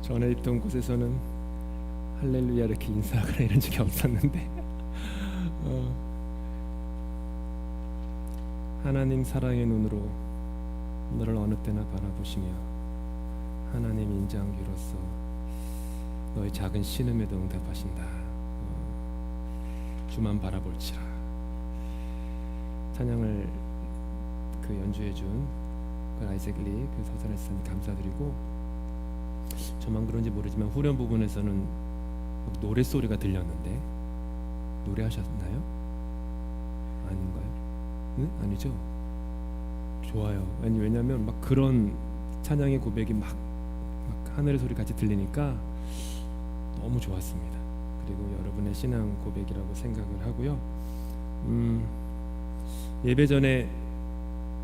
전에 있던 곳에서는 할렐루야 이렇게 인사하거나 이런 적이 없었는데 하나님 사랑의 눈으로 너를 어느 때나 바라보시며 하나님 인자한기로서 너의 작은 신음에도 응답하신다. 주만 바라볼지라. 찬양을 연주해준 아이색 리 서사레스님 감사드리고, 저만 그런지 모르지만 후렴 부분에서는 노래 소리가 들렸는데 노래하셨나요? 아닌가요? 네? 아니죠? 좋아요. 왜냐하면 막 그런 찬양의 고백이 막 하늘의 소리 같이 들리니까 너무 좋았습니다. 그리고 여러분의 신앙 고백이라고 생각을 하고요. 예배 전에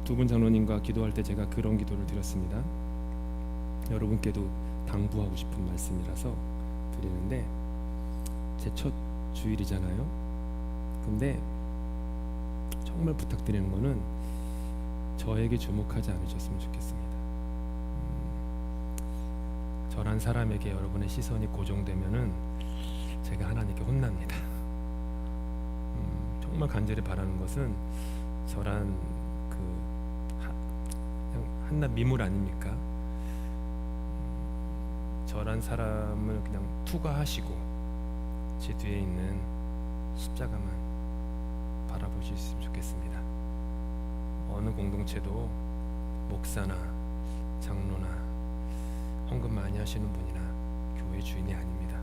두 분 장로님과 기도할 때 제가 그런 기도를 드렸습니다. 여러분께도 당부하고 싶은 말씀이라서 드리는데, 제 첫 주일이잖아요. 근데 정말 부탁드리는 거는 저에게 주목하지 않으셨으면 좋겠습니다. 저란 사람에게 여러분의 시선이 고정되면은 제가 하나님께 혼납니다. 정말 간절히 바라는 것은 저란 그냥 한낱 미물 아닙니까? 저란 사람을 그냥 투과하시고 제 뒤에 있는 십자가만 바라보실 수 있으면 좋겠습니다. 어느 공동체도 목사나 장로나 헌금 많이 하시는 분이나 교회 주인이 아닙니다.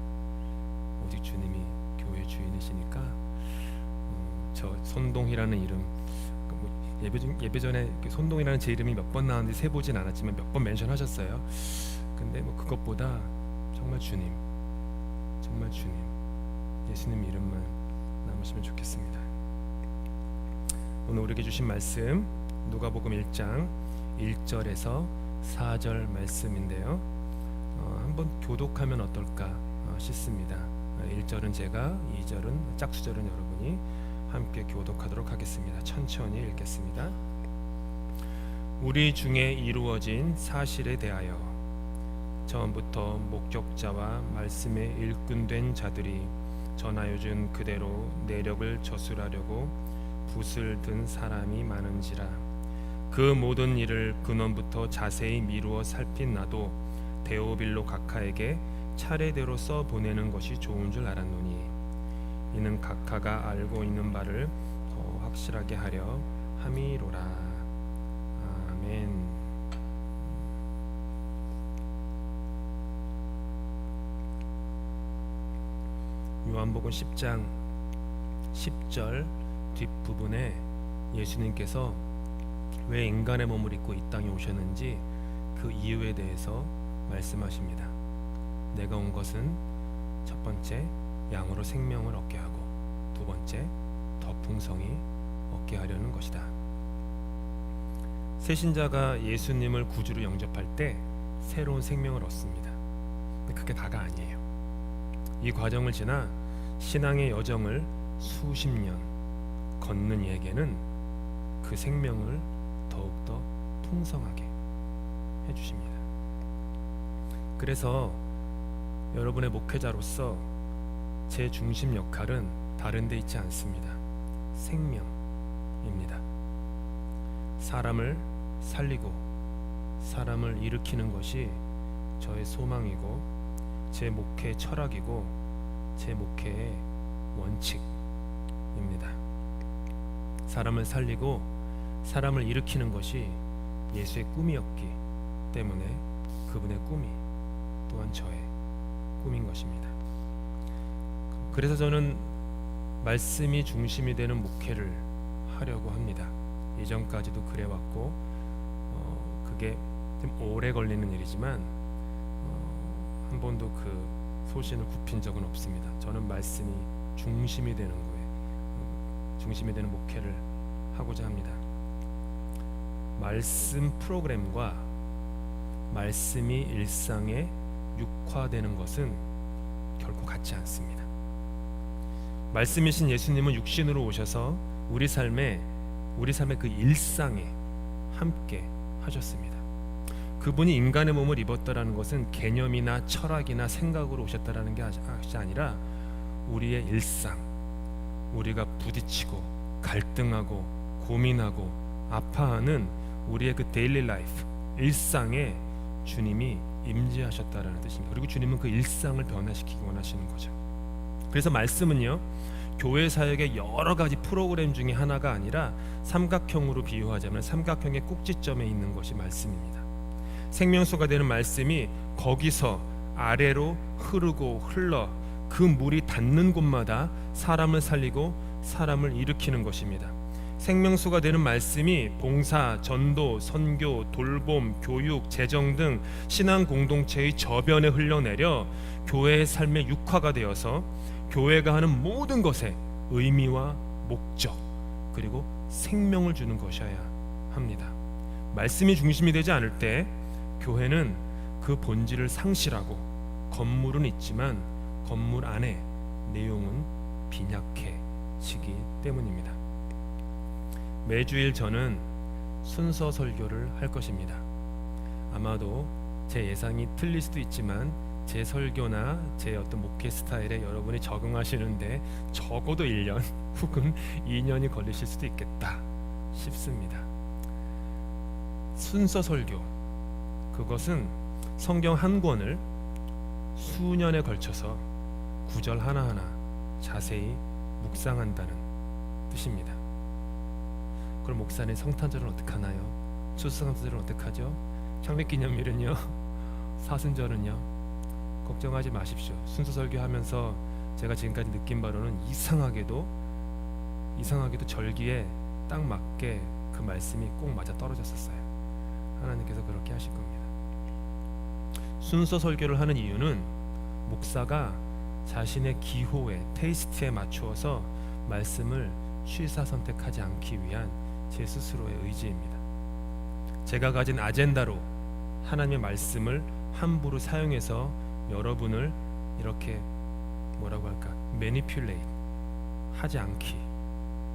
오직 주님이 교회 주인이시니까 저 손동이라는 이름, 예배 전에 손동이라는 제 이름이 몇 번 나왔는지 세보진 않았지만 몇 번 멘션하셨어요. 근데 그것보다 정말 주님, 정말 주님, 예수님 이름만 남으시면 좋겠습니다. 오늘 우리에게 주신 말씀 누가복음 1장 1절에서 4절 말씀인데요. 한번 교독하면 어떨까 싶습니다. 1절은 제가, 2절은 짝수절은 여러분이 함께 교독하도록 하겠습니다. 천천히 읽겠습니다. 우리 중에 이루어진 사실에 대하여 처음부터 목격자와 말씀에 일꾼된 자들이 전하여준 그대로 내력을 저술하려고 붓을 든 사람이 많은지라. 그 모든 일을 근원부터 자세히 미루어 살핀 나도 데오빌로 각하에게 차례대로 써 보내는 것이 좋은 줄 알았노니, 이는 각하가 알고 있는 바를 더 확실하게 하려 함이로라. 아멘. 요한복음 10장 10절 뒷부분에 예수님께서 왜 인간의 몸을 입고 이 땅에 오셨는지 그 이유에 대해서 말씀하십니다. 내가 온 것은 첫 번째 양으로 생명을 얻게 하고, 두 번째 더 풍성히 얻게 하려는 것이다. 새신자가 예수님을 구주로 영접할 때 새로운 생명을 얻습니다. 근데 그게 다가 아니에요. 이 과정을 지나 신앙의 여정을 수십 년 걷는 이에게는 그 생명을 더욱더 풍성하게 해주십니다. 그래서 여러분의 목회자로서 제 중심 역할은 다른 데 있지 않습니다. 생명입니다. 사람을 살리고 사람을 일으키는 것이 저의 소망이고 제 목회의 철학이고 제 목회의 원칙입니다. 사람을 살리고 사람을 일으키는 것이 예수의 꿈이었기 때문에 그분의 꿈이 또한 저의 꿈인 것입니다. 그래서 저는 말씀이 중심이 되는 목회를 하려고 합니다. 이전까지도 그래왔고 그게 좀 오래 걸리는 일이지만 한 번도 그 소신을 굽힌 적은 없습니다. 저는 말씀이 중심이 되는 거에 중심이 되는 목회를 하고자 합니다. 말씀 프로그램과 말씀이 일상에 육화되는 것은 결코 같지 않습니다. 말씀이신 예수님은 육신으로 오셔서 우리 삶의 그 일상에 함께 하셨습니다. 그분이 인간의 몸을 입었다라는 것은 개념이나 철학이나 생각으로 오셨다라는 것이 아니라 우리의 일상, 우리가 부딪히고 갈등하고 고민하고 아파하는 우리의 그 데일리 라이프, 일상에 주님이 임재하셨다라는 뜻입니다. 그리고 주님은 그 일상을 변화시키기 원하시는 거죠. 그래서 말씀은요, 교회 사역의 여러 가지 프로그램 중에 하나가 아니라 삼각형으로 비유하자면 삼각형의 꼭지점에 있는 것이 말씀입니다. 생명수가 되는 말씀이 거기서 아래로 흐르고 흘러 그 물이 닿는 곳마다 사람을 살리고 사람을 일으키는 것입니다. 생명수가 되는 말씀이 봉사, 전도, 선교, 돌봄, 교육, 재정 등 신앙 공동체의 저변에 흘러내려 교회의 삶의 육화가 되어서 교회가 하는 모든 것에 의미와 목적 그리고 생명을 주는 것이어야 합니다. 말씀이 중심이 되지 않을 때 교회는 그 본질을 상실하고 건물은 있지만 건물 안에 내용은 빈약해지기 때문입니다. 매주일 저는 순서 설교를 할 것입니다. 아마도 제 예상이 틀릴 수도 있지만 제 설교나 제 어떤 목회 스타일에 여러분이 적응하시는데 적어도 1년 혹은 2년이 걸리실 수도 있겠다 싶습니다. 순서 설교, 그것은 성경 한 권을 수년에 걸쳐서 구절 하나하나 자세히 묵상한다는 뜻입니다. 그럼 목사님 성탄절은 어떻게 하나요? 추수감사절은 어떻게 하죠? 창립기념일은요? 사순절은요? 걱정하지 마십시오. 순서 설교하면서 제가 지금까지 느낀 바로는 이상하게도 절기에 딱 맞게 그 말씀이 꼭 맞아 떨어졌었어요. 하나님께서 그렇게 하신 겁니다. 순서 설교를 하는 이유는 목사가 자신의 기호에, 테이스트에 맞추어서 말씀을 취사 선택하지 않기 위한 제 스스로의 의지입니다. 제가 가진 아젠다로 하나님의 말씀을 함부로 사용해서 여러분을 이렇게 뭐라고 할까, 매니퓰레이트 하지 않기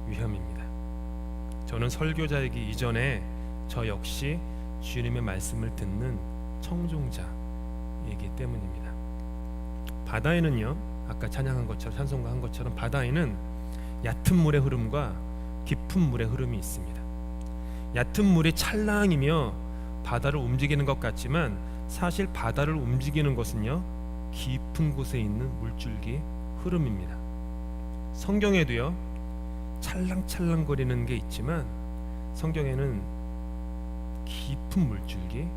위함입니다. 저는 설교자이기 이전에 저 역시 주님의 말씀을 듣는 청종자이기 때문입니다. 바다에는요, 아까 찬양한 것처럼, 찬송가 한 것처럼 바다에는 얕은 물의 흐름과 깊은 물의 흐름이 있습니다. 얕은 물이 찰랑이며 바다를 움직이는 것 같지만 사실 바다를 움직이는 것은요, 깊은 곳에 있는 물줄기 흐름입니다. 성경에도요, 찰랑찰랑거리는 게 있지만 성경에는 깊은 물줄기,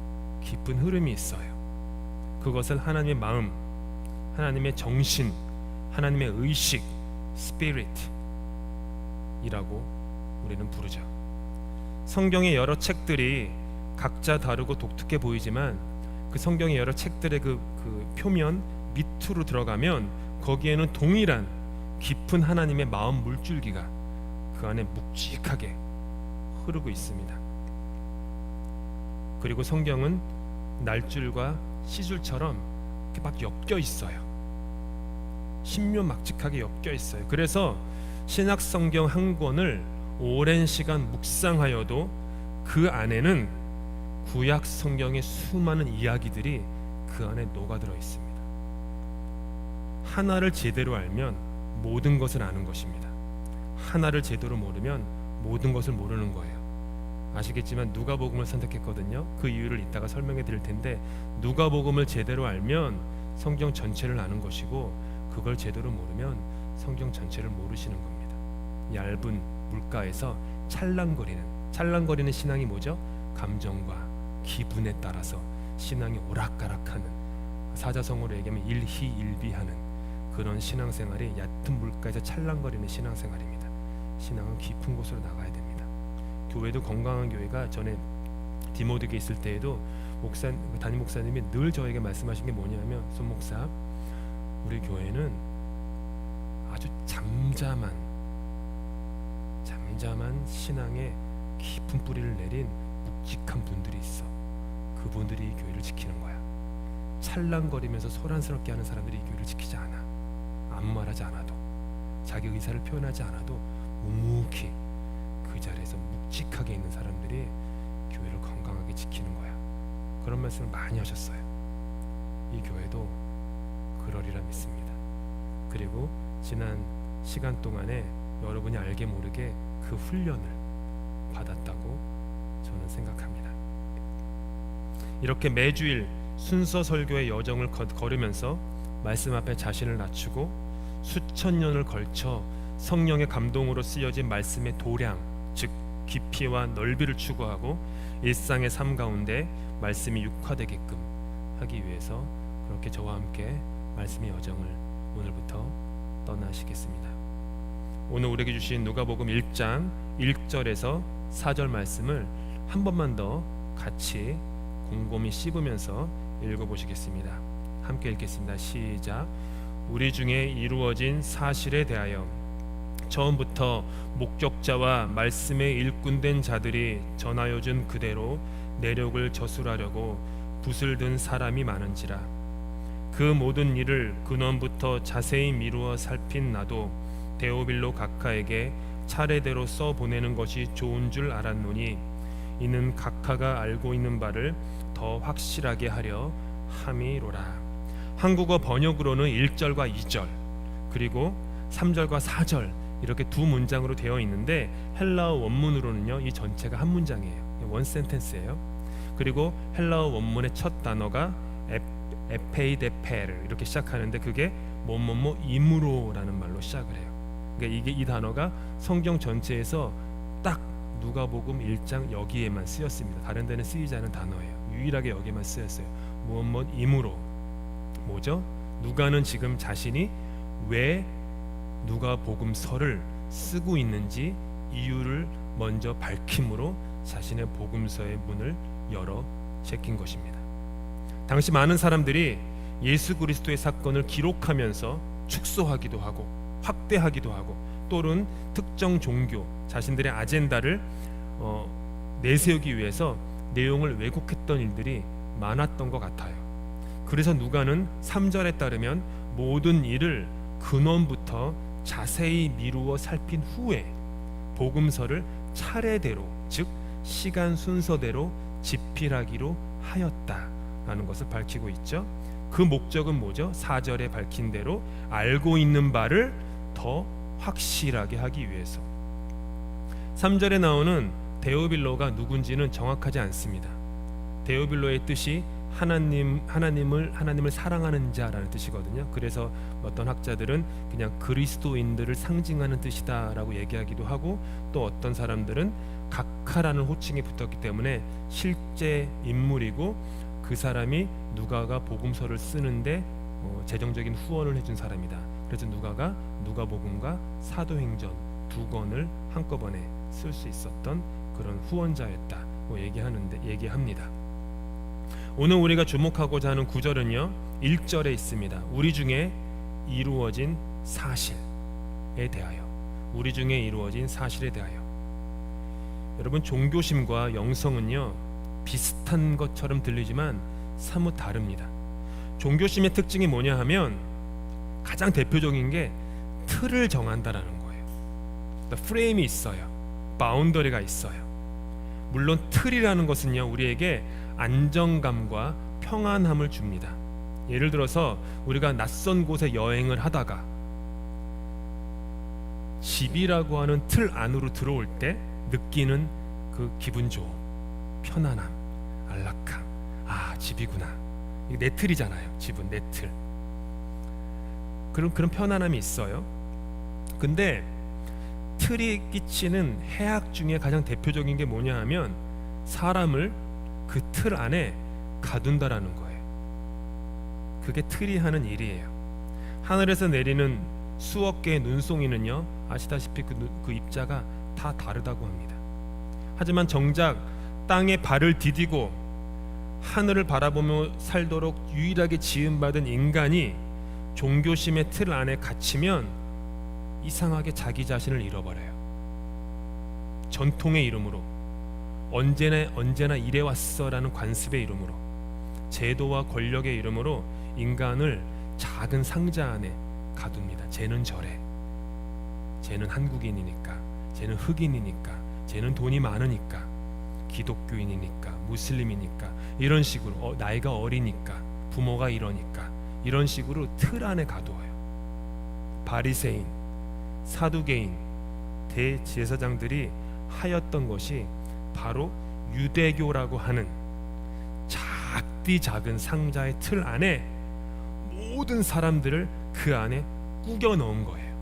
깊은 흐름이 있어요. 그것을 하나님의 마음, 하나님의 정신, 하나님의 의식, 스피릿이라고 우리는 부르죠. 성경의 여러 책들이 각자 다르고 독특해 보이지만 그 성경의 여러 책들의 그 표면 밑으로 들어가면 거기에는 동일한 깊은 하나님의 마음 물줄기가 그 안에 묵직하게 흐르고 있습니다. 그리고 성경은 날줄과 시줄처럼 이렇게 막 엮여 있어요. 신묘막직하게 엮여 있어요. 그래서 신약 성경 한 권을 오랜 시간 묵상하여도 그 안에는 구약 성경의 수많은 이야기들이 그 안에 녹아들어 있습니다. 하나를 제대로 알면 모든 것을 아는 것입니다. 하나를 제대로 모르면 모든 것을 모르는 거예요. 아시겠지만 누가복음을 선택했거든요. 그 이유를 이따가 설명해 드릴 텐데, 누가복음을 제대로 알면 성경 전체를 아는 것이고 그걸 제대로 모르면 성경 전체를 모르시는 겁니다. 얇은 물가에서 찰랑거리는 신앙이 뭐죠? 감정과 기분에 따라서 신앙이 오락가락하는, 사자성어로 얘기하면 일희일비하는 그런 신앙생활이 얕은 물가에서 찰랑거리는 신앙생활입니다. 신앙은 깊은 곳으로 나가야 됩니다. 교회도 건강한 교회가, 전에 디모드에 있을 때에도 담임 목사님이 늘 저에게 말씀하신 게 뭐냐면, 손 목사, 우리 교회는 아주 잠잠한 신앙에 깊은 뿌리를 내린 묵직한 분들이 있어. 그분들이 이 교회를 지키는 거야. 찰랑거리면서 소란스럽게 하는 사람들이 이 교회를 지키지 않아. 아무 말하지 않아도, 자기 의사를 표현하지 않아도 묵묵히 그 자리에서 묵직하게 있는 사람들이 교회를 건강하게 지키는 거야. 그런 말씀을 많이 하셨어요. 이 교회도 그러리라 믿습니다. 그리고 지난 시간 동안에 여러분이 알게 모르게 그 훈련을 받았다고 저는 생각합니다. 이렇게 매주일 순서 설교의 여정을 걸으면서 말씀 앞에 자신을 낮추고 수천 년을 걸쳐 성령의 감동으로 쓰여진 말씀의 도량, 즉 깊이와 넓이를 추구하고 일상의 삶 가운데 말씀이 육화되게끔 하기 위해서 그렇게 저와 함께 말씀의 여정을 오늘부터 떠나시겠습니다. 오늘 우리에게 주신 누가복음 1장 1절에서 4절 말씀을 한 번만 더 같이 곰곰이 씹으면서 읽어보시겠습니다. 함께 읽겠습니다. 시작. 우리 중에 이루어진 사실에 대하여 처음부터 목격자와 말씀에 일꾼된 자들이 전하여 준 그대로 내력을 저술하려고 붓을 든 사람이 많은지라. 그 모든 일을 근원부터 자세히 미루어 살핀 나도 데오빌로 각하에게 차례대로 써 보내는 것이 좋은 줄 알았노니 이는 각하가 알고 있는 바를 더 확실하게 하려 함이로라. 한국어 번역으로는 1절과 2절 그리고 3절과 4절 이렇게 두 문장으로 되어 있는데 헬라어 원문으로는요 이 전체가 한 문장이에요. 원 센텐스예요. 그리고 헬라어 원문의 첫 단어가 에페이데페를 이렇게 시작하는데 그게 뭐뭐뭐 임으로라는 말로 시작을 해요. 그러니까 이 단어가 성경 전체에서 딱 누가복음 1장 여기에만 쓰였습니다. 다른 데는 쓰이지 않은 단어예요. 유일하게 여기만 쓰였어요. 무엇 임으로. 뭐죠? 누가는 지금 자신이 왜 누가복음서를 쓰고 있는지 이유를 먼저 밝힘으로 자신의 복음서의 문을 열어 제낀 것입니다. 당시 많은 사람들이 예수 그리스도의 사건을 기록하면서 축소하기도 하고 확대하기도 하고 또는 특정 종교 자신들의 아젠다를 내세우기 위해서 내용을 왜곡했던 일들이 많았던 것 같아요. 그래서 누가는 3절에 따르면 모든 일을 근원부터 자세히 미루어 살핀 후에 복음서를 차례대로 즉 시간 순서대로 집필하기로 하였다라는 것을 밝히고 있죠. 그 목적은 뭐죠? 4절에 밝힌 대로 알고 있는 바를 더 확실하게 하기 위해서. 3절에 나오는 데오빌로가 누군지는 정확하지 않습니다. 데오빌로의 뜻이 하나님을 사랑하는 자라는 뜻이거든요. 그래서 어떤 학자들은 그냥 그리스도인들을 상징하는 뜻이다라고 얘기하기도 하고 또 어떤 사람들은 각하라는 호칭이 붙었기 때문에 실제 인물이고 그 사람이 누가가 복음서를 쓰는데 재정적인 후원을 해준 사람이다. 그래서 누가가 누가복음과 사도행전 두 권을 한꺼번에 쓸 수 있었던 그런 후원자였다고 얘기합니다. 오늘 우리가 주목하고자 하는 구절은요 1절에 있습니다. 우리 중에 이루어진 사실에 대하여. 우리 중에 이루어진 사실에 대하여. 여러분 종교심과 영성은요 비슷한 것처럼 들리지만 사뭇 다릅니다. 종교심의 특징이 뭐냐 하면 가장 대표적인 게 틀을 정한다라는 거예요. 프레임이 있어요. 바운더리가 있어요. 물론 틀이라는 것은요 우리에게 안정감과 평안함을 줍니다. 예를 들어서 우리가 낯선 곳에 여행을 하다가 집이라고 하는 틀 안으로 들어올 때 느끼는 그 기분 좋음, 편안함, 안락함. 아 집이구나. 이게 내 틀이잖아요. 집은 내 틀. 그런 편안함이 있어요. 근데 틀이 끼치는 해악 중에 가장 대표적인 게 뭐냐 하면 사람을 그 틀 안에 가둔다라는 거예요. 그게 틀이 하는 일이에요. 하늘에서 내리는 수억 개의 눈송이는요 아시다시피 그 입자가 다 다르다고 합니다. 하지만 정작 땅에 발을 디디고 하늘을 바라보며 살도록 유일하게 지음받은 인간이 종교심의 틀 안에 갇히면 이상하게 자기 자신을 잃어버려요. 전통의 이름으로 언제나 이래왔어라는 관습의 이름으로 제도와 권력의 이름으로 인간을 작은 상자 안에 가둡니다. 쟤는 저래. 쟤는 한국인이니까. 쟤는 흑인이니까. 쟤는 돈이 많으니까. 기독교인이니까, 무슬림이니까, 이런 식으로 나이가 어리니까, 부모가 이러니까, 이런 식으로 틀 안에 가두어요. 바리새인, 사두개인, 대제사장들이 하였던 것이 바로 유대교라고 하는 작디 작은 상자의 틀 안에 모든 사람들을 그 안에 꾸겨 넣은 거예요.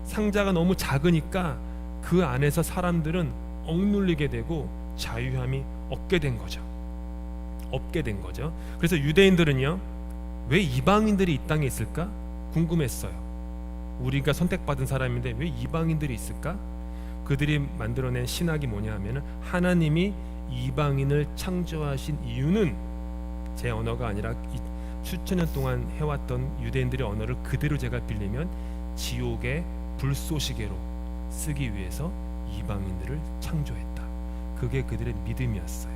상자가 너무 작으니까 그 안에서 사람들은 억눌리게 되고 자유함이 없게 된 거죠. 그래서 유대인들은요, 왜 이방인들이 이 땅에 있을까 궁금했어요. 우리가 선택받은 사람인데 왜 이방인들이 있을까? 그들이 만들어낸 신학이 뭐냐 하면, 하나님이 이방인을 창조하신 이유는, 제 언어가 아니라 수천 년 동안 해왔던 유대인들의 언어를 그대로 제가 빌리면, 지옥의 불쏘시개로 쓰기 위해서 이방인들을 창조했다. 그게 그들의 믿음이었어요.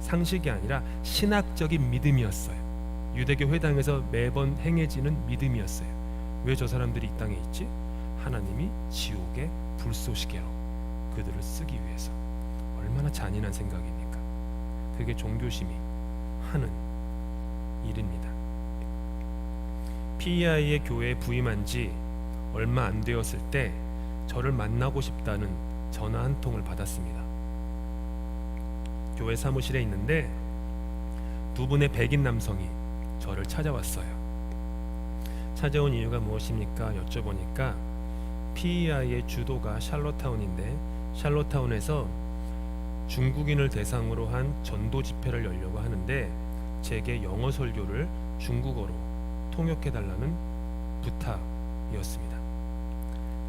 상식이 아니라 신학적인 믿음이었어요. 유대교 회당에서 매번 행해지는 믿음이었어요. 왜 저 사람들이 이 땅에 있지? 하나님이 지옥의 불쏘시개로 그들을 쓰기 위해서. 얼마나 잔인한 생각입니까? 그게 종교심이 하는 일입니다. PEI의 교회에 부임한 지 얼마 안 되었을 때 저를 만나고 싶다는 전화 한 통을 받았습니다. 교회 사무실에 있는데 두 분의 백인 남성이 저를 찾아왔어요. 찾아온 이유가 무엇입니까? 여쭤보니까 PEI의 주도가 샬롯타운인데, 샬롯타운에서 중국인을 대상으로 한 전도 집회를 열려고 하는데, 제게 영어 설교를 중국어로 통역해달라는 부탁이었습니다.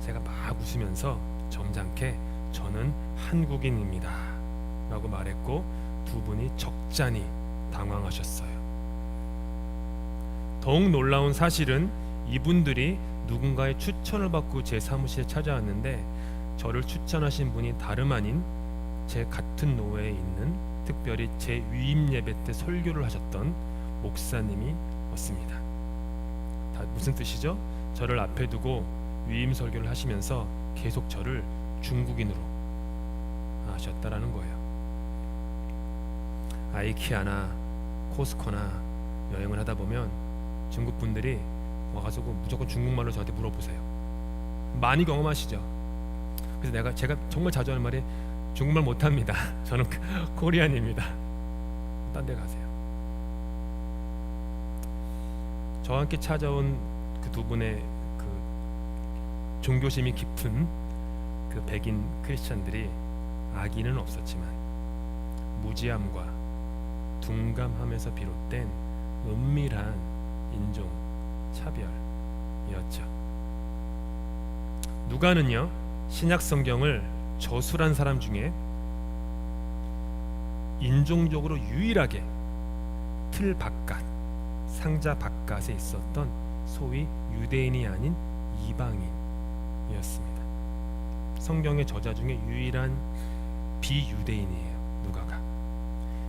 제가 막 웃으면서 점잖게 저는 한국인입니다 라고 말했고, 두 분이 적잖이 당황하셨어요. 더욱 놀라운 사실은 이분들이 누군가의 추천을 받고 제 사무실에 찾아왔는데, 저를 추천하신 분이 다름 아닌 제 같은 노회에 있는, 특별히 제 위임 예배 때 설교를 하셨던 목사님이었습니다. 다 무슨 뜻이죠? 저를 앞에 두고 위임 설교를 하시면서 계속 저를 중국인으로 하셨다라는 거예요. 아이키아나 코스코나 여행을 하다 보면 중국 분들이 와가지고 무조건 중국말로 저한테 물어보세요. 많이 경험하시죠? 그래서 제가 정말 자주 하는 말이, 중국말 못합니다. 저는 코리안입니다. 딴 데 가세요. 저와 함께 찾아온 그 두 분의 그 종교심이 깊은 그 백인 크리스찬들이 악의는 없었지만 무지함과 둔감함에서 비롯된 은밀한 인종 차별이었죠. 누가는요, 신약 성경을 저술한 사람 중에 인종적으로 유일하게 틀 바깥, 상자 바깥에 있었던 소위 유대인이 아닌 이방인이었습니다. 성경의 저자 중에 유일한 비유대인이에요. 누가가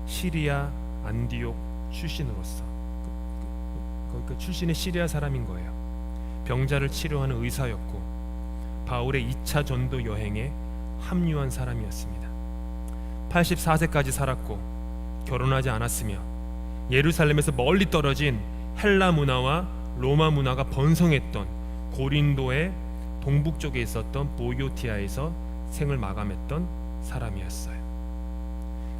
시리아 안디옥 출신으로서, 그 출신의 시리아 사람인 거예요. 병자를 치료하는 의사였고 바울의 2차 전도 여행에 합류한 사람이었습니다. 84세까지 살았고 결혼하지 않았으며 예루살렘에서 멀리 떨어진 헬라 문화와 로마 문화가 번성했던 고린도의 동북쪽에 있었던 보요티아에서 생을 마감했던 사람이었어요.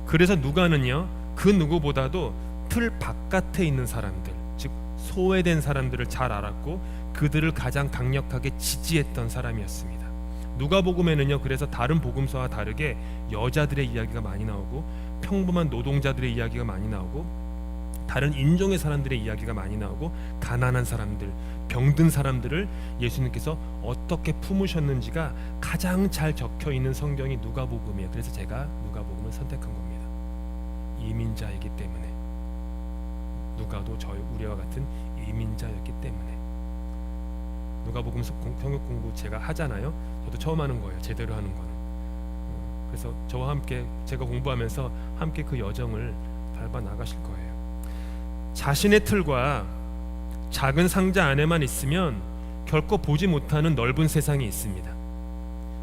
그래서 누가는요, 그 누구보다도 틀 바깥에 있는 사람들, 즉 소외된 사람들을 잘 알았고 그들을 가장 강력하게 지지했던 사람이었습니다. 누가복음에는요, 그래서 다른 복음서와 다르게 여자들의 이야기가 많이 나오고 평범한 노동자들의 이야기가 많이 나오고 다른 인종의 사람들의 이야기가 많이 나오고 가난한 사람들, 병든 사람들을 예수님께서 어떻게 품으셨는지가 가장 잘 적혀있는 성경이 누가복음이에요. 그래서 제가 누가복음을 선택한 겁니다. 이민자이기 때문에, 누가도 우리와 같은 이민자였기 때문에. 누가복음 성경 공부 제가 하잖아요. 저도 처음 하는 거예요. 제대로 하는 거는. 그래서 저와 함께 제가 공부하면서 함께 그 여정을 밟아 나가실 거예요. 자신의 틀과 작은 상자 안에만 있으면 결코 보지 못하는 넓은 세상이 있습니다.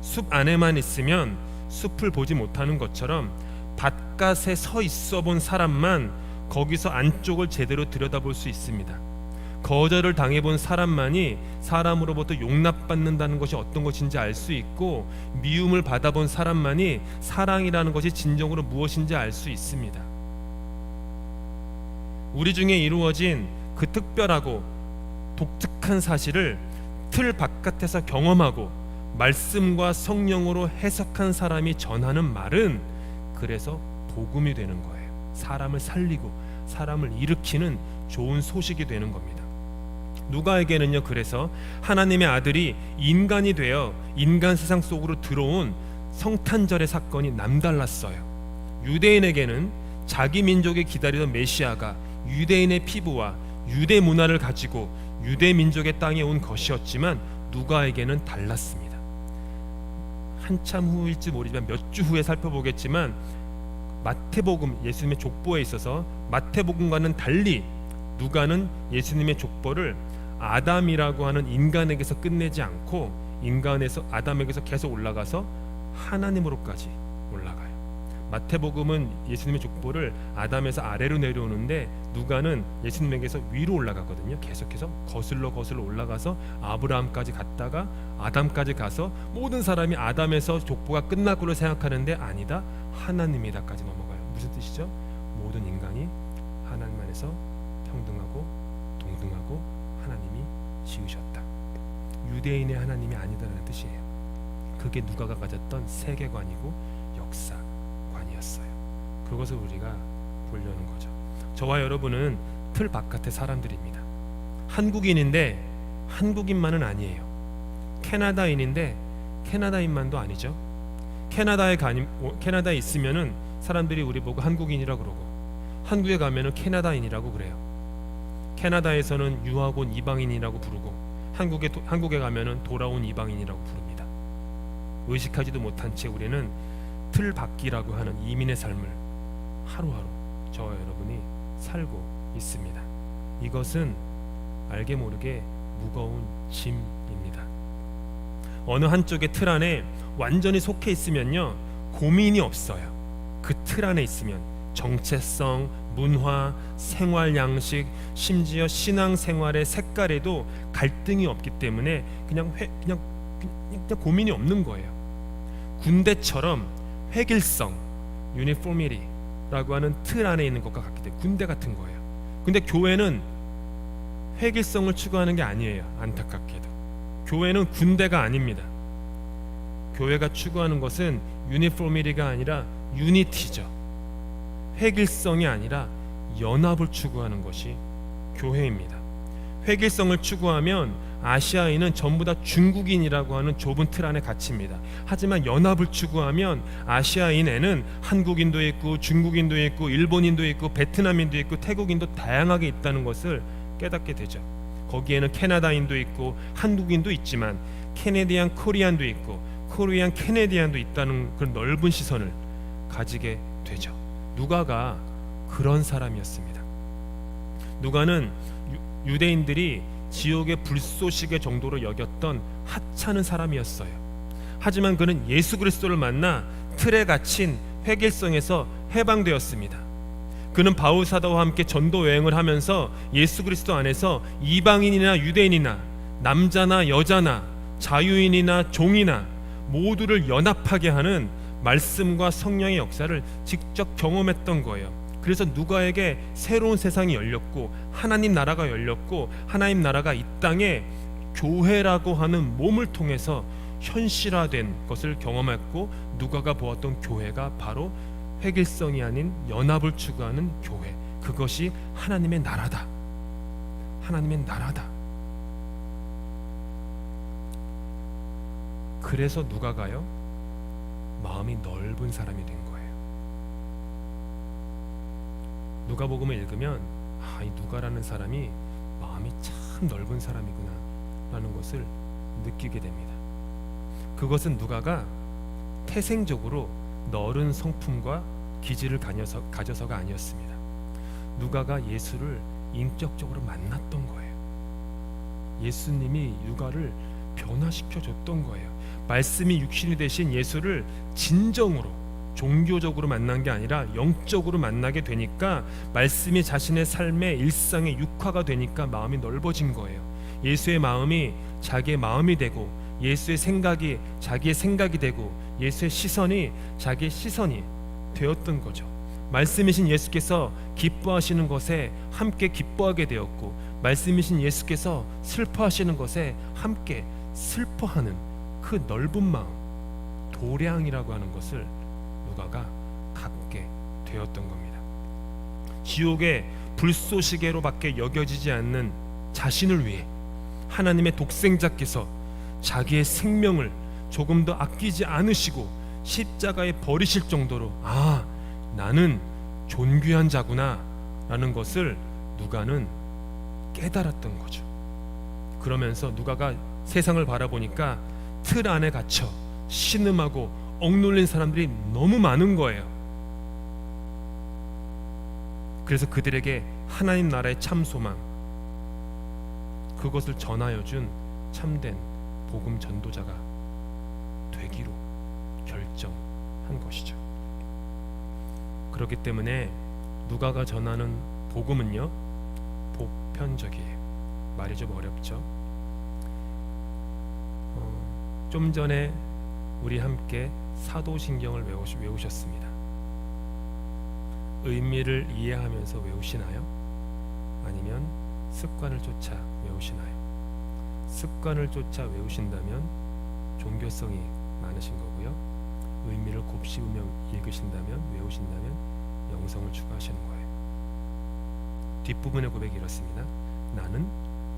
숲 안에만 있으면 숲을 보지 못하는 것처럼 바깥에 서 있어 본 사람만 거기서 안쪽을 제대로 들여다볼 수 있습니다. 거절을 당해본 사람만이 사람으로부터 용납받는다는 것이 어떤 것인지 알 수 있고, 미움을 받아본 사람만이 사랑이라는 것이 진정으로 무엇인지 알 수 있습니다. 우리 중에 이루어진 그 특별하고 독특한 사실을 틀 바깥에서 경험하고 말씀과 성령으로 해석한 사람이 전하는 말은 그래서 복음이 되는 거예요. 사람을 살리고 사람을 일으키는 좋은 소식이 되는 겁니다. 누가에게는요, 그래서 하나님의 아들이 인간이 되어 인간 세상 속으로 들어온 성탄절의 사건이 남달랐어요. 유대인에게는 자기 민족이 기다리던 메시아가 유대인의 피부와 유대 문화를 가지고 유대 민족의 땅에 온 것이었지만, 누가에게는 달랐습니다. 한참 후일지 모르지만 몇 주 후에 살펴보겠지만, 마태복음, 예수님의 족보에 있어서 마태복음과는 달리 누가는 예수님의 족보를 아담이라고 하는 인간에게서 끝내지 않고 인간에서 아담에게서 계속 올라가서 하나님으로까지 올라가요. 마태복음은 예수님의 족보를 아담에서 아래로 내려오는데, 누가는 예수님에게서 위로 올라가거든요. 계속해서 거슬러 올라가서 아브라함까지 갔다가 아담까지 가서 모든 사람이 아담에서 족보가 끝날 걸로 생각하는데 아니다, 하나님이다까지 넘어가요. 무슨 뜻이죠? 모든 인간이 하나님 안에서 평등하고 동등하고 하나님이 지으셨다. 유대인의 하나님이 아니다라는 뜻이에요. 그게 누가가 가졌던 세계관이고 역사관이었어요. 그것을 우리가 보려는 거죠. 저와 여러분은 틀 바깥의 사람들입니다. 한국인인데 한국인만은 아니에요. 캐나다인인데 캐나다인만도 아니죠. 캐나다에 있으면은 사람들이 우리 보고 한국인이라 그러고, 한국에 가면은 캐나다인이라고 그래요. 캐나다에서는 유학 온 이방인이라고 부르고, 한국에 가면은 돌아온 이방인이라고 부릅니다. 의식하지도 못한 채 우리는 틀 밖이라고 하는 이민의 삶을 하루하루 저와 여러분이 살고 있습니다. 이것은 알게 모르게 무거운 짐입니다. 어느 한쪽의 틀 안에 완전히 속해 있으면요, 고민이 없어요. 그 틀 안에 있으면 정체성, 문화, 생활 양식, 심지어 신앙 생활의 색깔에도 갈등이 없기 때문에 그냥 고민이 없는 거예요. 군대처럼 획일성, uniformity라고 하는 틀 안에 있는 것과 같기 때문에 군대 같은 거예요. 근데 교회는 획일성을 추구하는 게 아니에요. 안타깝게도 교회는 군대가 아닙니다. 교회가 추구하는 것은 유니포미티가 아니라 유니티죠. 획일성이 아니라 연합을 추구하는 것이 교회입니다. 획일성을 추구하면 아시아인은 전부 다 중국인이라고 하는 좁은 틀 안에 갇힙니다. 하지만 연합을 추구하면 아시아인에는 한국인도 있고 중국인도 있고 일본인도 있고 베트남인도 있고 태국인도 다양하게 있다는 것을 깨닫게 되죠. 거기에는 캐나다인도 있고 한국인도 있지만 캐네디안 코리안도 있고 코리안 캐네디안도 있다는 그런 넓은 시선을 가지게 되죠. 누가가 그런 사람이었습니다. 누가는 유대인들이 지옥의 불쏘시개 정도로 여겼던 하찮은 사람이었어요. 하지만 그는 예수 그리스도를 만나 틀에 갇힌 획일성에서 해방되었습니다. 그는 바울 사도와 함께 전도 여행을 하면서 예수 그리스도 안에서 이방인이나 유대인이나 남자나 여자나 자유인이나 종이나 모두를 연합하게 하는 말씀과 성령의 역사를 직접 경험했던 거예요. 그래서 누가에게 새로운 세상이 열렸고 하나님 나라가 열렸고 하나님 나라가 이 땅에 교회라고 하는 몸을 통해서 현실화된 것을 경험했고, 누가가 보았던 교회가 바로 획일성이 아닌 연합을 추구하는 교회, 그것이 하나님의 나라다. 하나님의 나라다. 그래서 누가가요, 마음이 넓은 사람이 된 거예요. 누가복음을 읽으면 이 누가라는 사람이 마음이 참 넓은 사람이구나 라는 것을 느끼게 됩니다. 그것은 누가가 태생적으로 너른 성품과 기질을 가져서가 아니었습니다. 누가가 예수를 인격적으로 만났던 거예요. 예수님이 누가를 변화시켜 줬던 거예요. 말씀이 육신이 되신 예수를 진정으로 종교적으로 만난 게 아니라 영적으로 만나게 되니까 말씀이 자신의 삶의 일상의 육화가 되니까 마음이 넓어진 거예요. 예수의 마음이 자기의 마음이 되고, 예수의 생각이 자기의 생각이 되고, 예수의 시선이 자기의 시선이 되었던 거죠. 말씀이신 예수께서 기뻐하시는 것에 함께 기뻐하게 되었고, 말씀이신 예수께서 슬퍼하시는 것에 함께 슬퍼하는 그 넓은 마음, 도량이라고 하는 것을 누가가 갖게 되었던 겁니다. 지옥의 불쏘시개로밖에 여겨지지 않는 자신을 위해 하나님의 독생자께서 자기의 생명을 조금 더 아끼지 않으시고 십자가에 버리실 정도로 나는 존귀한 자구나 라는 것을 누가는 깨달았던 거죠. 그러면서 누가가 세상을 바라보니까 틀 안에 갇혀 신음하고 억눌린 사람들이 너무 많은 거예요. 그래서 그들에게 하나님 나라의 참 소망, 그것을 전하여 준 참된 복음 전도자가 되기로 결정한 것이죠. 그렇기 때문에 누가가 전하는 복음은요, 보편적이에요. 말이 좀 어렵죠. 좀 전에 우리 함께 사도신경을 외우셨습니다. 의미를 이해하면서 외우시나요? 아니면 습관을 쫓아 외우시나요? 습관을 쫓아 외우신다면 종교성이 많으신 거고요. 의미를 곱씹으며 읽으신다면, 외우신다면 영성을 추구하시는 거예요. 뒷부분의 고백이 이렇습니다. 나는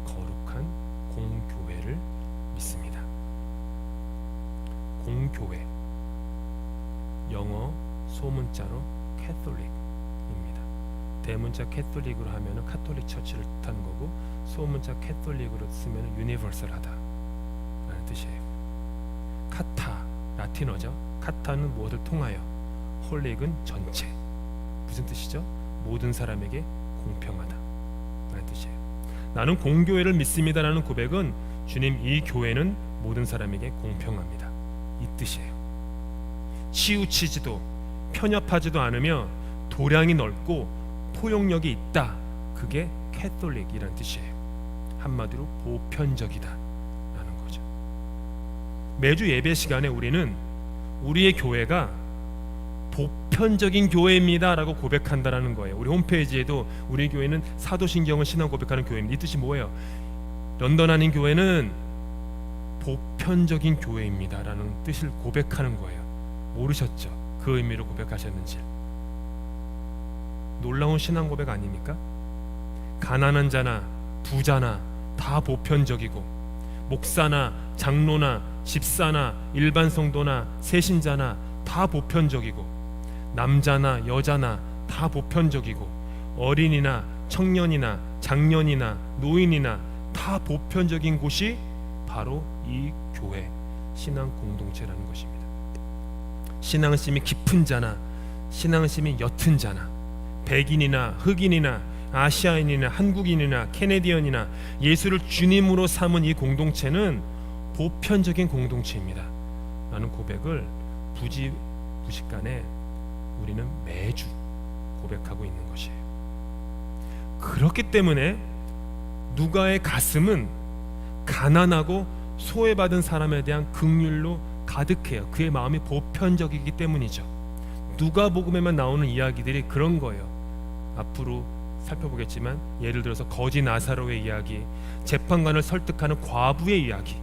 거룩한 공교회를 믿습니다. 공교회, 영어 소문자로 캐톨릭입니다. 대문자 캐톨릭으로 하면은 카톨릭 처치를 뜻하는 거고, 소문자 캐톨릭으로 쓰면은 유니버설하다라는 뜻이에요. 카타, 라틴어죠. 카타는 무엇을 통하여, 홀릭은 전체. 무슨 뜻이죠? 모든 사람에게 공평하다라는 뜻이에요. 나는 공교회를 믿습니다라는 고백은 주님, 이 교회는 모든 사람에게 공평합니다, 이 뜻이에요. 치우치지도 편협하지도 않으며 도량이 넓고 포용력이 있다, 그게 캐톨릭이라는 뜻이에요. 한마디로 보편적이다라는 거죠. 매주 예배 시간에 우리는 우리의 교회가 보편적인 교회입니다라고 고백한다라는 거예요. 우리 홈페이지에도 우리 교회는 사도신경을 신앙 고백하는 교회입니다, 이 뜻이 뭐예요? 런던 한인 교회는 보편적인 교회입니다라는 뜻을 고백하는 거예요. 모르셨죠? 그 의미로 고백하셨는지. 놀라운 신앙 고백 아닙니까? 가난한 자나 부자나 다 보편적이고, 목사나 장로나 집사나 일반 성도나 새신자나 다 보편적이고, 남자나 여자나 다 보편적이고, 어린이나 청년이나 장년이나 노인이나 다 보편적인 곳이 바로 이 교회, 신앙 공동체라는 것입니다. 신앙심이 깊은 자나 신앙심이 옅은 자나, 백인이나 흑인이나 아시아인이나 한국인이나 캐네디언이나 예수를 주님으로 삼은 이 공동체는 보편적인 공동체입니다 라는 고백을 부지부식간에 우리는 매주 고백하고 있는 것이에요. 그렇기 때문에 누가의 가슴은 가난하고 소외받은 사람에 대한 긍휼로 가득해요. 그의 마음이 보편적이기 때문이죠. 누가복음에만 나오는 이야기들이 그런 거예요. 앞으로 살펴보겠지만, 예를 들어서 거지 나사로의 이야기, 재판관을 설득하는 과부의 이야기,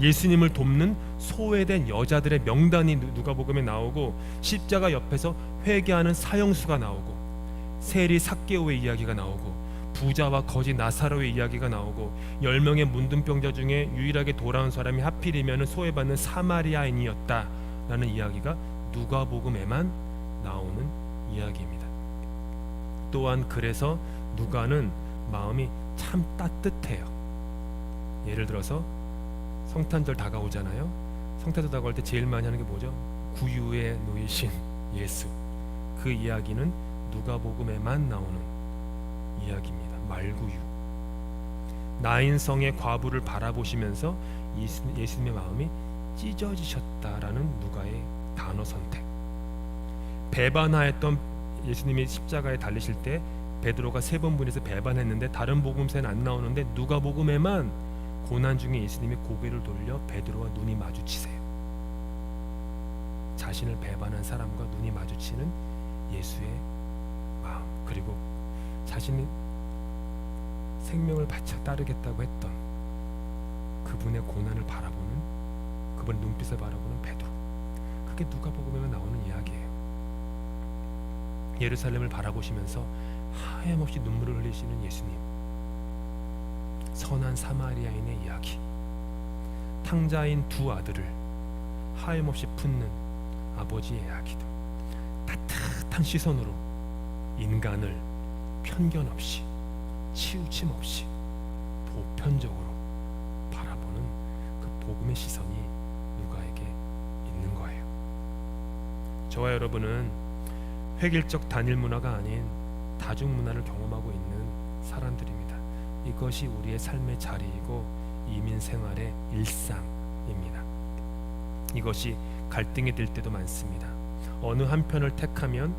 예수님을 돕는 소외된 여자들의 명단이 누가복음에 나오고, 십자가 옆에서 회개하는 사형수가 나오고, 세리 삭개오의 이야기가 나오고, 부자와 거지 나사로의 이야기가 나오고, 10명의 문둥병자 중에 유일하게 돌아온 사람이 하필이면 소외받는 사마리아인이었다라는 이야기가 누가복음에만 나오는 이야기입니다. 또한 그래서 누가는 마음이 참 따뜻해요. 예를 들어서 성탄절 다가오잖아요. 성탄절 다가올 때 제일 많이 하는 게 뭐죠? 구유에 놓이신 예수. 그 이야기는 누가복음에만 나오는 이야기입니다. 말구유. 나인성의 과부를 바라보시면서 예수님의 마음이 찢어지셨다라는 누가의 단어 선택. 배반하였던 예수님이 십자가에 달리실 때 베드로가 3번 분에서 배반했는데 다른 복음서에는 안 나오는데 누가복음에만 고난 중에 예수님이 고개를 돌려 베드로와 눈이 마주치세요. 자신을 배반한 사람과 눈이 마주치는 예수의 마음, 그리고 자신이 생명을 바쳐 따르겠다고 했던 그분의 고난을 바라보는, 그분의 눈빛을 바라보는 베드로. 그게 누가복음에만 나오는 이야기예요. 예루살렘을 바라보시면서 하염없이 눈물을 흘리시는 예수님, 선한 사마리아인의 이야기, 탕자인 2 아들을 하염없이 품는 아버지의 이야기도, 따뜻한 시선으로 인간을 편견 없이, 치우침 없이 보편적으로 바라보는 그 복음의 시선이 누가에게 있는 거예요. 저와 여러분은 획일적 단일 문화가 아닌 다중 문화를 경험하고 있는 사람들입니다. 이것이 우리의 삶의 자리이고 이민 생활의 일상입니다. 이것이 갈등이 될 때도 많습니다. 어느 한편을 택하면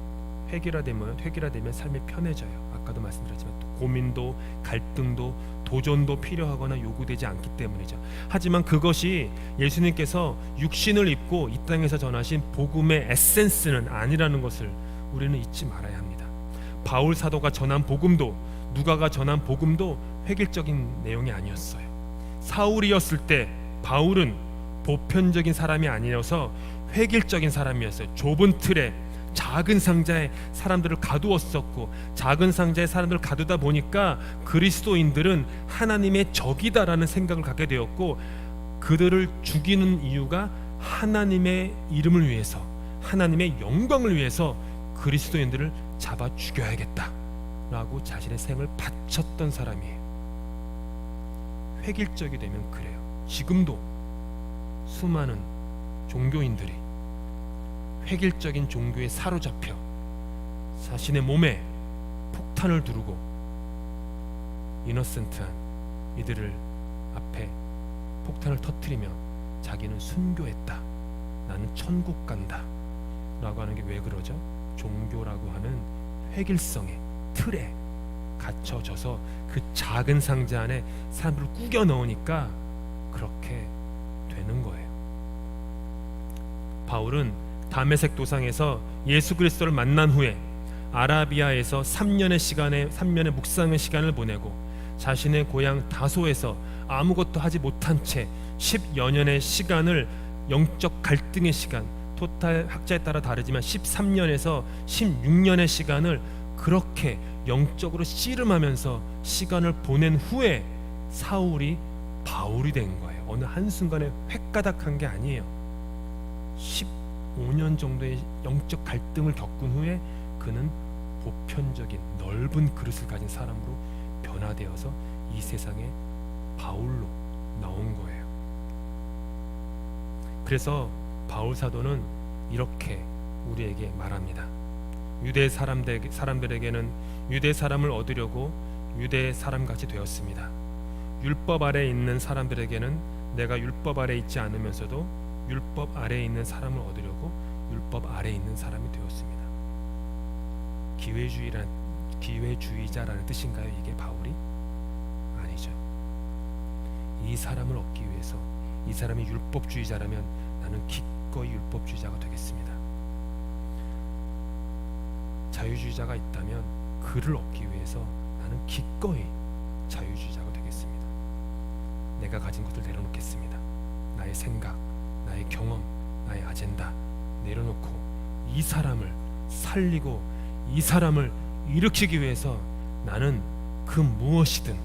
획일화되면 삶이 편해져요. 아까도 말씀드렸지만 고민도 갈등도 도전도 필요하거나 요구되지 않기 때문이죠. 하지만 그것이 예수님께서 육신을 입고 이 땅에서 전하신 복음의 에센스는 아니라는 것을 우리는 잊지 말아야 합니다. 바울 사도가 전한 복음도, 누가가 전한 복음도 획일적인 내용이 아니었어요. 사울이었을 때 바울은 보편적인 사람이 아니어서 획일적인 사람이었어요. 좁은 틀에 작은 상자에 사람들을 가두었었고, 작은 상자에 사람들을 가두다 보니까 그리스도인들은 하나님의 적이다라는 생각을 갖게 되었고, 그들을 죽이는 이유가 하나님의 이름을 위해서, 하나님의 영광을 위해서 그리스도인들을 잡아 죽여야겠다라고 자신의 생을 바쳤던 사람이에요. 획일적이 되면 그래요. 지금도 수많은 종교인들이 획일적인 종교에 사로잡혀 자신의 몸에 폭탄을 두르고 이너센트한 이들을 앞에 폭탄을 터뜨리며 자기는 순교했다, 나는 천국 간다 라고 하는 게 왜 그러죠? 종교라고 하는 획일성의 틀에 갇혀져서 그 작은 상자 안에 사람들을 꾸겨 넣으니까 그렇게 되는 거예요. 바울은 다메섹 도상에서 예수 그리스도를 만난 후에 아라비아에서 3년의 묵상의 시간을 보내고, 자신의 고향 다소에서 아무것도 하지 못한 채 10여 년의 시간을, 영적 갈등의 시간, 토탈 학자에 따라 다르지만 13년에서 16년의 시간을 그렇게 영적으로 씨름하면서 시간을 보낸 후에 사울이 바울이 된 거예요. 어느 한순간에 획가닥한 게 아니에요. 15년 정도의 영적 갈등을 겪은 후에 그는 보편적인 넓은 그릇을 가진 사람으로 변화되어서 이 세상에 바울로 나온 거예요. 그래서 바울 사도는 이렇게 우리에게 말합니다. 유대 사람들에게는 유대 사람을 얻으려고 유대 사람같이 되었습니다. 율법 아래에 있는 사람들에게는 내가 율법 아래에 있지 않으면서도 율법 아래에 있는 사람을 얻으려고 율법 아래에 있는 사람이 되었습니다. 기회주의자라는 뜻인가요? 이게 바울이? 아니죠. 이 사람을 얻기 위해서, 이 사람이 율법주의자라면 나는 기꺼이 율법주의자가 되겠습니다. 자유주의자가 있다면 그를 얻기 위해서 나는 기꺼이 자유주의자가 되겠습니다. 내가 가진 것을 내려놓겠습니다. 나의 생각, 나의 경험, 나의 아젠다 내려놓고 이 사람을 살리고 이 사람을 일으키기 위해서 나는 그 무엇이든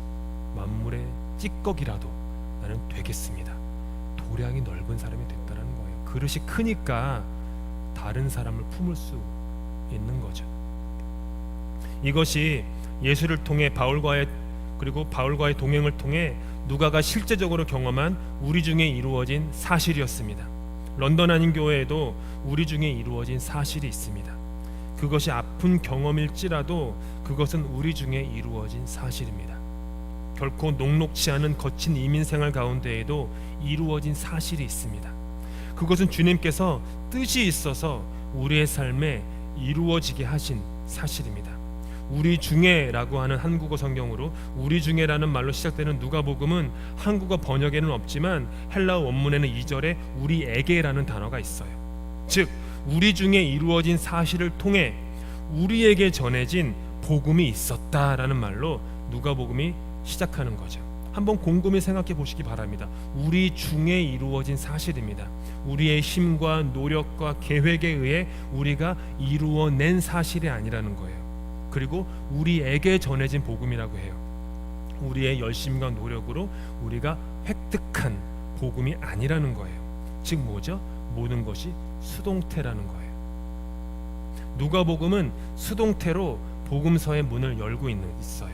만물의 찌꺼기라도 나는 되겠습니다. 도량이 넓은 사람이 됐다는 거예요. 그릇이 크니까 다른 사람을 품을 수 있는 거죠. 이것이 예수를 통해 바울과의 동행을 통해 누가가 실제적으로 경험한 우리 중에 이루어진 사실이었습니다. 런던 한인교회에도 우리 중에 이루어진 사실이 있습니다. 그것이 아픈 경험일지라도 그것은 우리 중에 이루어진 사실입니다. 결코 녹록지 않은 거친 이민생활 가운데에도 이루어진 사실이 있습니다. 그것은 주님께서 뜻이 있어서 우리의 삶에 이루어지게 하신 사실입니다. 우리 중에라고 하는 한국어 성경으로 우리 중에라는 말로 시작되는 누가복음은 한국어 번역에는 없지만 헬라어 원문에는 2절에 우리에게라는 단어가 있어요. 즉 우리 중에 이루어진 사실을 통해 우리에게 전해진 복음이 있었다라는 말로 누가복음이 시작하는 거죠. 한번 곰곰이 생각해 보시기 바랍니다. 우리 중에 이루어진 사실입니다. 우리의 힘과 노력과 계획에 의해 우리가 이루어낸 사실이 아니라는 거예요. 그리고 우리에게 전해진 복음이라고 해요. 우리의 열심과 노력으로 우리가 획득한 복음이 아니라는 거예요. 즉 뭐죠? 모든 것이 수동태라는 거예요. 누가복음은 수동태로 복음서의 문을 열고 있어요.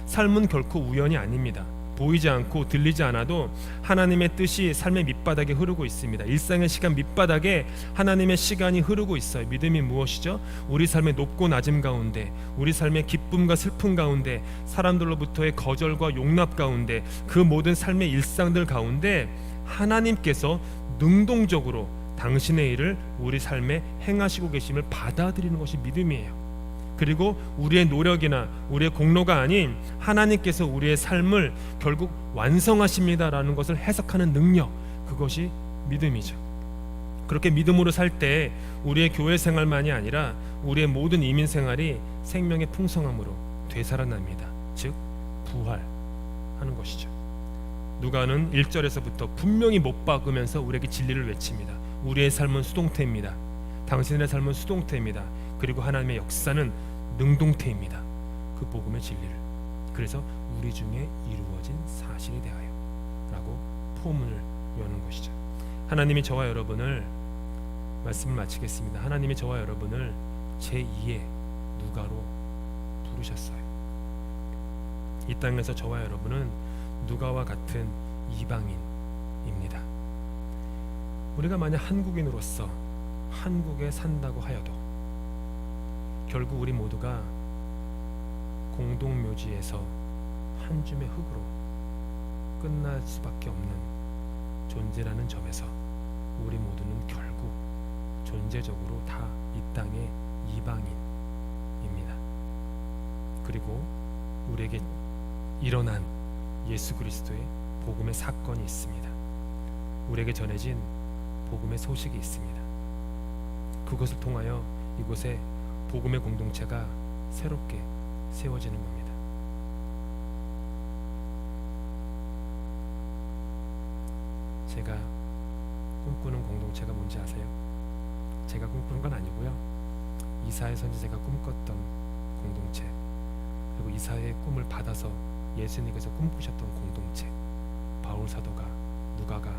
삶은 결코 우연이 아닙니다. 보이지 않고 들리지 않아도 하나님의 뜻이 삶의 밑바닥에 흐르고 있습니다. 일상의 시간 밑바닥에 하나님의 시간이 흐르고 있어요. 믿음이 무엇이죠? 우리 삶의 높고 낮음 가운데, 우리 삶의 기쁨과 슬픔 가운데, 사람들로부터의 거절과 용납 가운데, 그 모든 삶의 일상들 가운데 하나님께서 능동적으로 당신의 일을 우리 삶에 행하시고 계심을 받아들이는 것이 믿음이에요. 그리고 우리의 노력이나 우리의 공로가 아닌 하나님께서 우리의 삶을 결국 완성하십니다라는 것을 해석하는 능력, 그것이 믿음이죠. 그렇게 믿음으로 살 때 우리의 교회 생활만이 아니라 우리의 모든 이민 생활이 생명의 풍성함으로 되살아납니다. 즉 부활하는 것이죠. 누가는 1절에서부터 분명히 못 박으면서 우리에게 진리를 외칩니다. 우리의 삶은 수동태입니다. 당신의 삶은 수동태입니다. 그리고 하나님의 역사는 능동태입니다. 그 복음의 진리를. 그래서 우리 중에 이루어진 사실에 대하여 라고 포문을 여는 것이죠. 하나님이 저와 여러분을, 말씀을 마치겠습니다. 하나님이 저와 여러분을 제2의 누가로 부르셨어요. 이 땅에서 저와 여러분은 누가와 같은 이방인입니다. 우리가 만약 한국인으로서 한국에 산다고 하여도 결국 우리 모두가 공동묘지에서 한 줌의 흙으로 끝날 수밖에 없는 존재라는 점에서 우리 모두는 결국 존재적으로 다 이 땅의 이방인입니다. 그리고 우리에게 일어난 예수 그리스도의 복음의 사건이 있습니다. 우리에게 전해진 복음의 소식이 있습니다. 그것을 통하여 이곳에 복음의 공동체가 새롭게 세워지는 겁니다. 제가 꿈꾸는 공동체가 뭔지 아세요? 제가 꿈꾸는 건 아니고요. 이사야 선지자가 꿈꿨던 공동체, 그리고 이사야의 꿈을 받아서 예수님께서 꿈꾸셨던 공동체, 바울 사도가, 누가가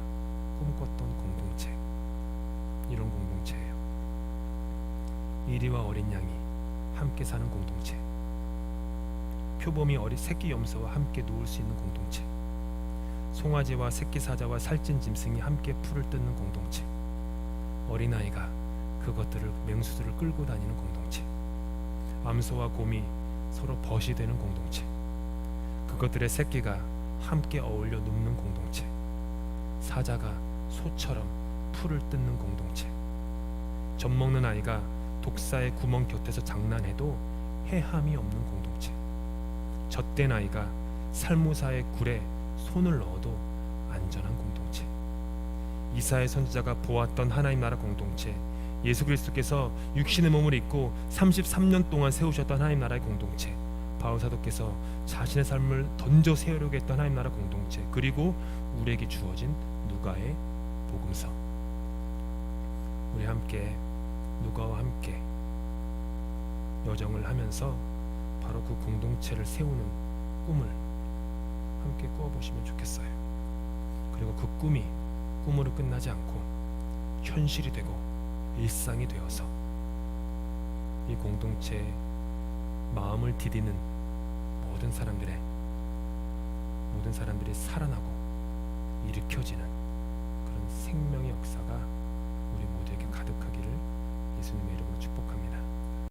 꿈꿨던 공동체, 이런 공동체예요. 이리와 어린 양이 함께 사는 공동체, 표범이 새끼 염소와 함께 누울 수 있는 공동체, 송아지와 새끼 사자와 살찐 짐승이 함께 풀을 뜯는 공동체, 어린아이가 그것들을, 맹수들을 끌고 다니는 공동체, 암소와 곰이 서로 벗이 되는 공동체, 그것들의 새끼가 함께 어울려 눕는 공동체, 사자가 소처럼 풀을 뜯는 공동체, 젖먹는 아이가 독사의 구멍 곁에서 장난해도 해함이 없는 공동체, 젖된 아이가 살모사의 굴에 손을 넣어도 안전한 공동체, 이사야 선지자가 보았던 하나님 나라 공동체, 예수 그리스도께서 육신의 몸을 입고 33년 동안 세우셨던 하나님 나라의 공동체, 바울 사도께서 자신의 삶을 던져 세우려고 했던 하나님 나라 공동체, 그리고 우리에게 주어진 누가의 복음서. 우리 함께 누가와 함께 여정을 하면서 바로 그 공동체를 세우는 꿈을 함께 꾸어보시면 좋겠어요. 그리고 그 꿈이 꿈으로 끝나지 않고 현실이 되고 일상이 되어서 이 공동체의 마음을 디디는 모든 사람들이 살아나고 일으켜지는 그런 생명의 역사가 우리 모두에게 가득하기를 예수님의 이름으로 축복합니다.